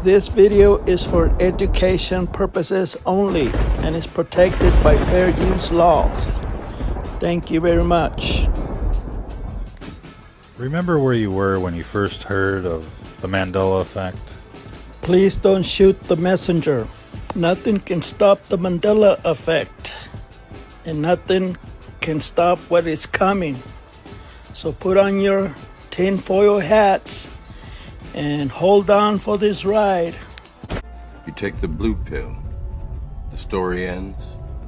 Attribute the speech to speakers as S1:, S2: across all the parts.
S1: This video is for education purposes only and is protected by fair use laws. Thank you very much.
S2: Remember where you were when you first heard of the Mandela effect?
S1: Please don't shoot the messenger. Nothing can stop the Mandela effect, and nothing can stop what is coming. So put on your tinfoil hats and hold on for this ride.
S3: If you take the blue pill, the story ends,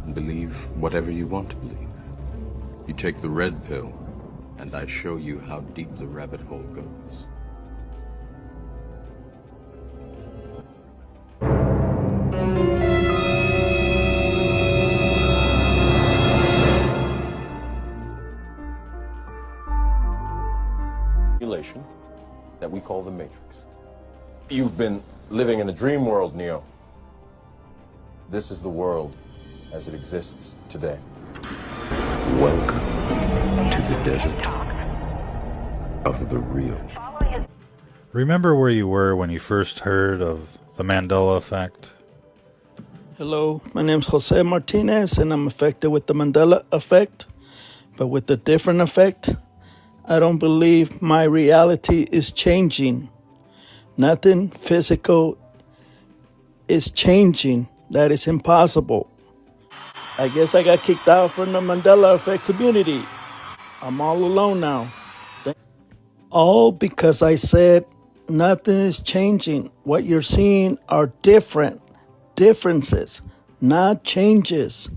S3: and believe whatever you want to believe. You take the red pill, and I show you how deep the rabbit hole goes.
S4: That we call the Matrix. You've been living in a dream world, Neo. This is the world as it exists today.
S3: Welcome to the desert of the real.
S2: Remember where you were when you first heard of the Mandela effect?
S1: Hello, my name's Jose Martinez and I'm affected with the Mandela effect, but with a different effect. I don't believe my reality is changing. Nothing physical is changing. That is impossible. I guess I got kicked out from the Mandela effect community. I'm all alone now. All because I said nothing is changing. What you're seeing are differences, not changes.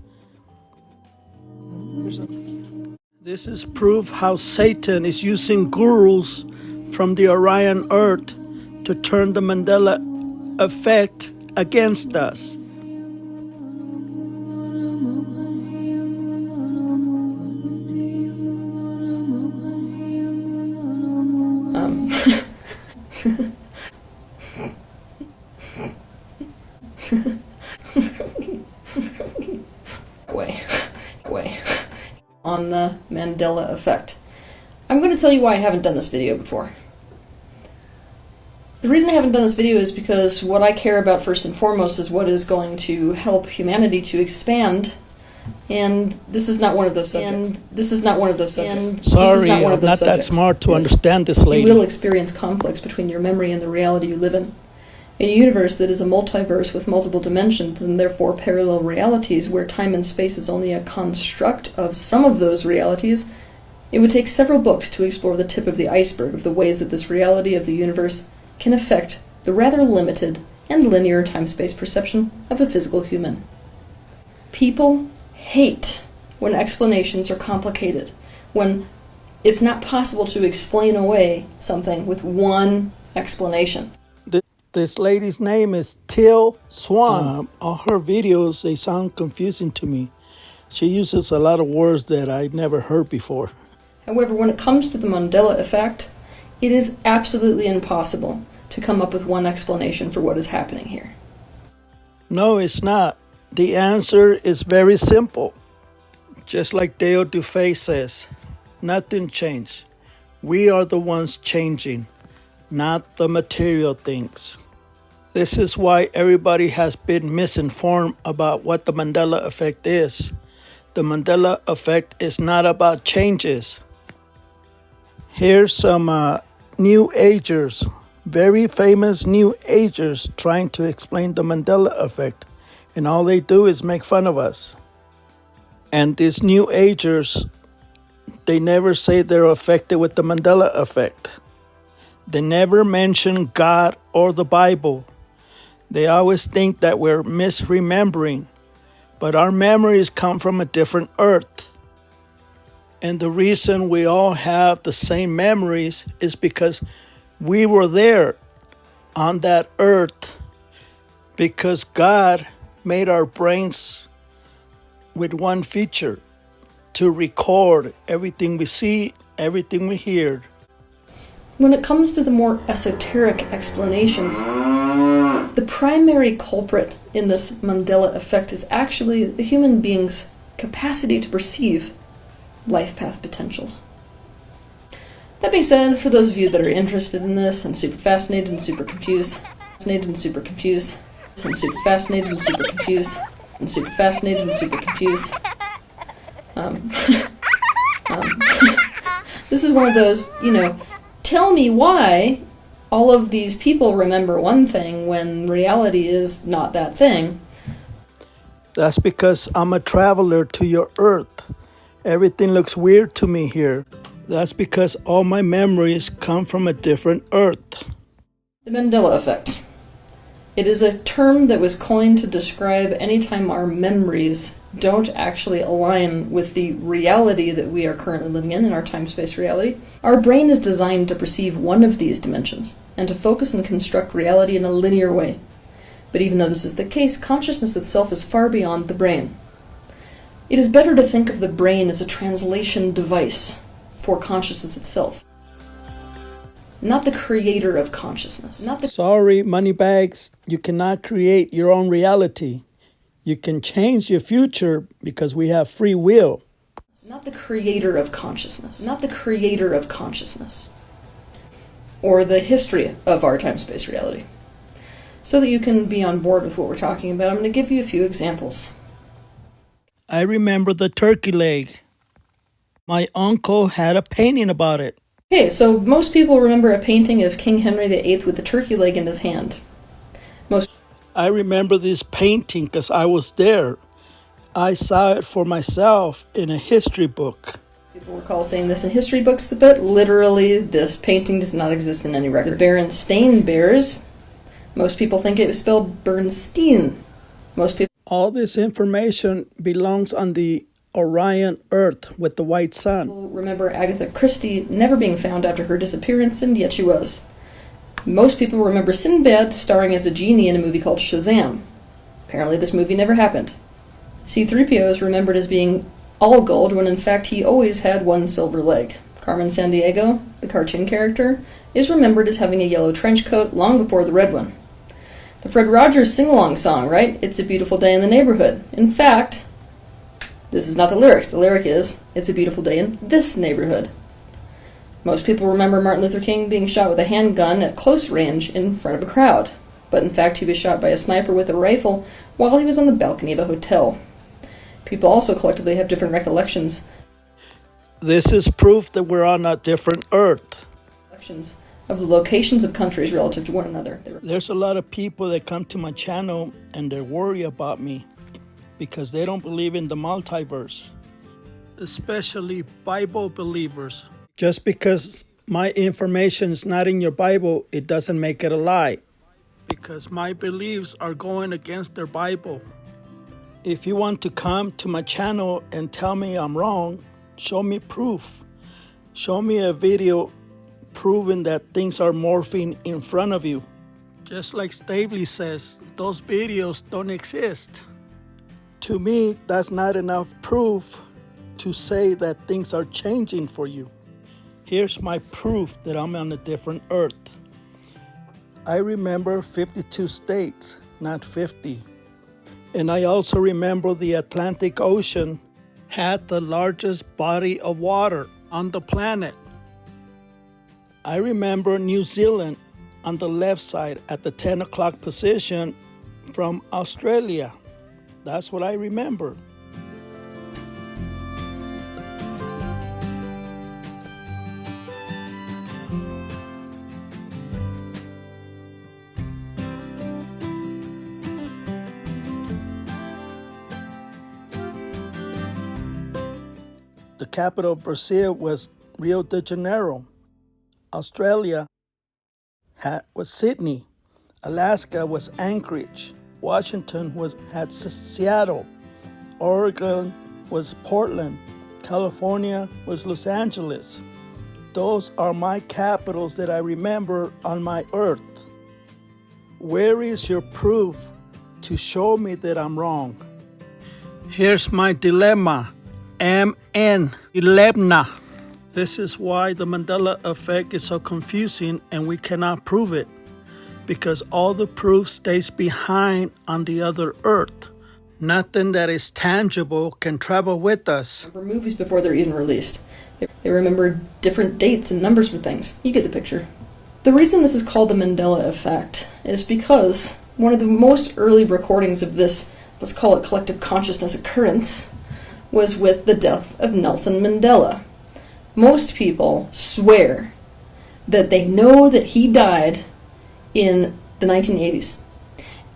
S1: This is proof how Satan is using gurus from the ORION Earth to turn the Mandela effect against us.
S5: On the Mandela effect. I'm going to tell you why I haven't done this video before. The reason I haven't done this video is because what I care about first and foremost is what is going to help humanity to expand, and this is not one of those subjects.
S1: Sorry, I'm not that smart to understand this lady.
S5: You will experience conflicts between your memory and the reality you live in. In a universe that is a multiverse with multiple dimensions and therefore parallel realities where time and space is only a construct of some of those realities, it would take several books to explore the tip of the iceberg of the ways that this reality of the universe can affect the rather limited and linear time-space perception of a physical human. People hate when explanations are complicated, when it's not possible to explain away something with one explanation.
S1: This lady's name is Till Swan. All her videos, they sound confusing to me. She uses a lot of words that I'd never heard before.
S5: However, when it comes to the Mandela effect, it is absolutely impossible to come up with one explanation for what is happening here.
S1: No, it's not. The answer is very simple. Just like Deo Dufay says, nothing changed. We are the ones changing, not the material things. This is why everybody has been misinformed about what the Mandela effect is. The Mandela effect is not about changes. Here's some New Agers, very famous New Agers trying to explain the Mandela effect, and all they do is make fun of us. And these New Agers, they never say they're affected with the Mandela effect. They never mention God or the Bible. They always think that we're misremembering, but our memories come from a different earth. And the reason we all have the same memories is because we were there on that earth, because God made our brains with one feature, to record everything we see, everything we hear.
S5: When it comes to the more esoteric explanations, the primary culprit in this Mandela effect is actually the human being's capacity to perceive life path potentials. That being said, for those of you that are interested in this and super fascinated and super confused, Fascinated and super confused. And super fascinated and super confused. And super fascinated and super confused. This is one of those, tell me why all of these people remember one thing when reality is not that thing.
S1: That's because I'm a traveler to your Earth. Everything looks weird to me here. That's because all my memories come from a different Earth.
S5: The Mandela effect. It is a term that was coined to describe any time our memories don't actually align with the reality that we are currently living in our time-space reality. Our brain is designed to perceive one of these dimensions and to focus and construct reality in a linear way. But even though this is the case, consciousness itself is far beyond the brain. It is better to think of the brain as a translation device for consciousness itself, not the creator of consciousness.
S1: Sorry, moneybags, you cannot create your own reality. You can change your future because we have free will.
S5: Not the creator of consciousness. Not the creator of consciousness. Or the history of our time-space reality. So that you can be on board with what we're talking about, I'm going to give you a few examples.
S1: I remember the turkey leg. My uncle had a painting about it.
S5: Okay, so most people remember a painting of King Henry VIII with the turkey leg in his hand.
S1: I remember this painting because I was there. I saw it for myself in a history book.
S5: People recall saying this in history books, but literally this painting does not exist in any record. The Berenstain Bears, most people think it was spelled Bernstein.
S1: All this information belongs on the Orion Earth with the white sun.
S5: People remember Agatha Christie never being found after her disappearance, and yet she was. Most people remember Sinbad starring as a genie in a movie called Shazam. Apparently this movie never happened. C-3PO is remembered as being all gold when in fact he always had one silver leg. Carmen Sandiego, the cartoon character, is remembered as having a yellow trench coat long before the red one. The Fred Rogers sing-along song, right? It's a beautiful day in the neighborhood. In fact, this is not the lyrics. The lyric is, it's a beautiful day in this neighborhood. Most people remember Martin Luther King being shot with a handgun at close range in front of a crowd. But in fact, he was shot by a sniper with a rifle while he was on the balcony of a hotel. People also collectively have different recollections.
S1: This is proof that we're on a different Earth.
S5: Of the locations of countries relative to one another.
S1: There's a lot of people that come to my channel and they're worried about me because they don't believe in the multiverse, especially Bible believers. Just because my information is not in your Bible, it doesn't make it a lie. Because my beliefs are going against their Bible. If you want to come to my channel and tell me I'm wrong, show me proof. Show me a video proving that things are morphing in front of you. Just like Stavely says, those videos don't exist. To me, that's not enough proof to say that things are changing for you. Here's my proof that I'm on a different Earth. I remember 52 states, not 50. And I also remember the Atlantic Ocean had the largest body of water on the planet. I remember New Zealand on the left side at the 10 o'clock position from Australia. That's what I remember. The capital of Brazil was Rio de Janeiro. Australia was Sydney. Alaska was Anchorage. Washington had Seattle. Oregon was Portland. California was Los Angeles. Those are my capitals that I remember on my Earth. Where is your proof to show me that I'm wrong? Here's my dilemma. MN dilemma. This is why the Mandela effect is so confusing and we cannot prove it. Because all the proof stays behind on the other Earth. Nothing that is tangible can travel with us.
S5: Remember movies before they're even released. They remember different dates and numbers for things. You get the picture. The reason this is called the Mandela effect is because one of the most early recordings of this, let's call it collective consciousness occurrence, was with the death of Nelson Mandela. Most people swear that they know that he died in the 1980s.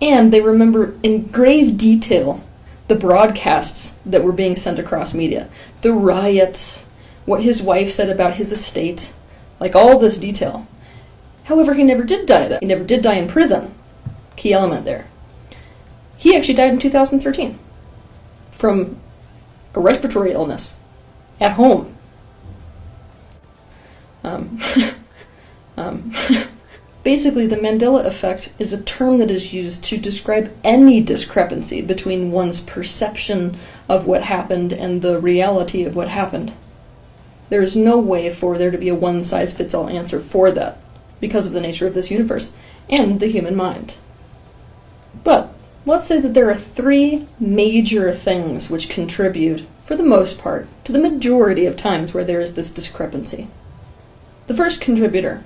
S5: And they remember in grave detail the broadcasts that were being sent across media, the riots, what his wife said about his estate, like all this detail. However, he never did die that. He never did die in prison. Key element there. He actually died in 2013 from a respiratory illness at home. Basically, the Mandela effect is a term that is used to describe any discrepancy between one's perception of what happened and the reality of what happened. There is no way for there to be a one-size-fits-all answer for that, because of the nature of this universe and the human mind. But let's say that there are three major things which contribute, for the most part, to the majority of times where there is this discrepancy. The first contributor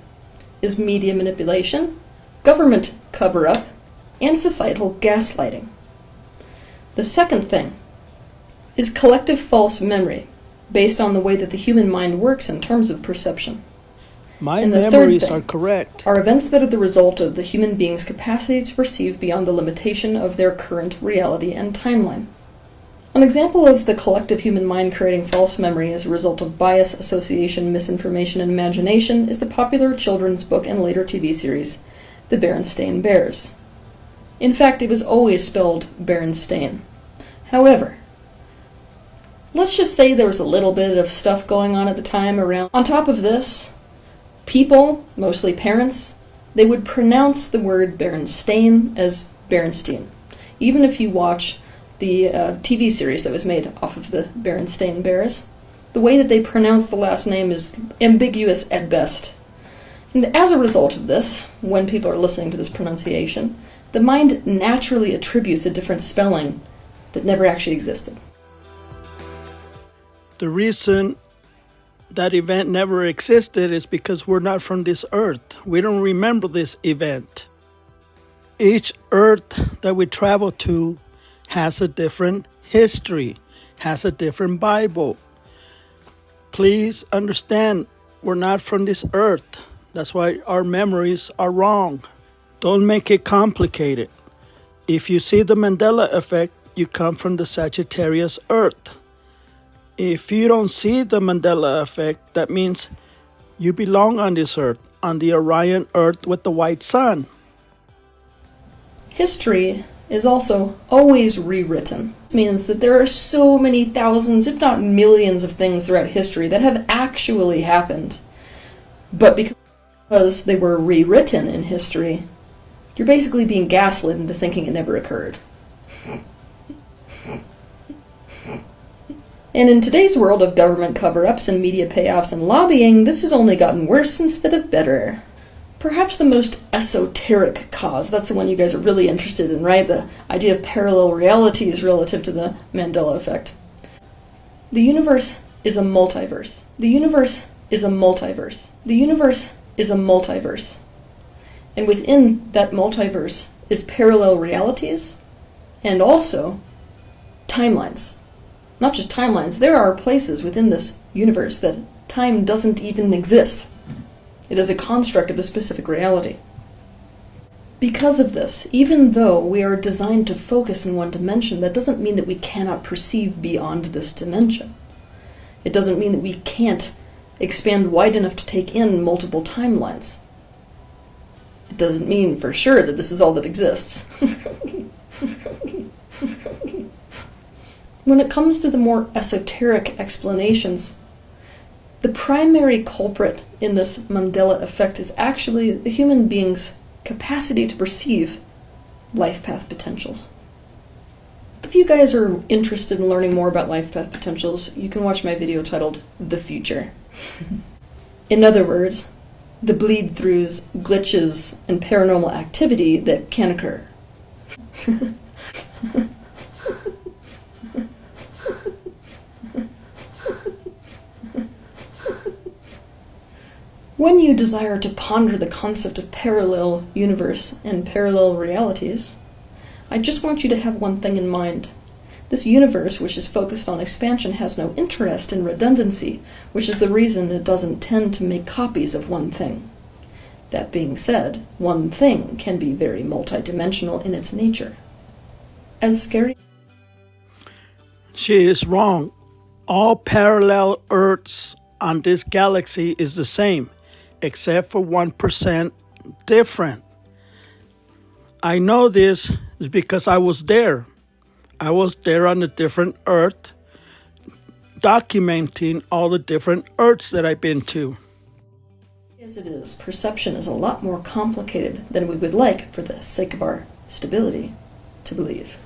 S5: is media manipulation, government cover-up, and societal gaslighting. The second thing is collective false memory, based on the way that the human mind works in terms of perception.
S1: My
S5: And the third
S1: memories
S5: thing
S1: are correct.
S5: are events that are the result of the human being's capacity to perceive beyond the limitation of their current reality and timeline. An example of the collective human mind creating false memory as a result of bias, association, misinformation, and imagination is the popular children's book and later TV series, The Berenstain Bears. In fact, it was always spelled Berenstain. However, let's just say there was a little bit of stuff going on at the time around. On top of this, people, mostly parents, they would pronounce the word Berenstain as Berenstein. Even if you watch the TV series that was made off of the Berenstain Bears, the way that they pronounce the last name is ambiguous at best. And as a result of this, when people are listening to this pronunciation, the mind naturally attributes a different spelling that never actually existed.
S1: The reason that event never existed is because we're not from this earth. We don't remember this event. Each earth that we travel to has a different history, has a different Bible. Please understand, we're not from this earth. That's why our memories are wrong. Don't make it complicated. If you see the Mandela effect, you come from the Sagittarius earth. If you don't see the Mandela effect, that means you belong on this earth, on the Orion earth with the white sun.
S5: History is also always rewritten. This means that there are so many thousands, if not millions, of things throughout history that have actually happened. But because they were rewritten in history, you're basically being gaslit into thinking it never occurred. And in today's world of government cover-ups and media payoffs and lobbying, this has only gotten worse instead of better. Perhaps the most esoteric cause, that's the one you guys are really interested in, right? The idea of parallel realities relative to the Mandela effect. The universe is a multiverse. The universe is a multiverse. The universe is a multiverse. And within that multiverse is parallel realities and also timelines. Not just timelines, there are places within this universe that time doesn't even exist. It is a construct of a specific reality. Because of this, even though we are designed to focus in one dimension, that doesn't mean that we cannot perceive beyond this dimension. It doesn't mean that we can't expand wide enough to take in multiple timelines. It doesn't mean for sure that this is all that exists. When it comes to the more esoteric explanations, the primary culprit in this Mandela effect is actually the human being's capacity to perceive life path potentials. If you guys are interested in learning more about life path potentials, you can watch my video titled The Future. In other words, the bleed-throughs, glitches, and paranormal activity that can occur. When you desire to ponder the concept of parallel universe and parallel realities, I just want you to have one thing in mind. This universe, which is focused on expansion, has no interest in redundancy, which is the reason it doesn't tend to make copies of one thing. That being said, one thing can be very multidimensional in its nature. As scary...
S1: She is wrong. All parallel Earths on this galaxy is the same, except for 1% different. I know this is because I was there. I was there on a different Earth, documenting all the different Earths that I've been to.
S5: As it is, perception is a lot more complicated than we would like, for the sake of our stability, to believe.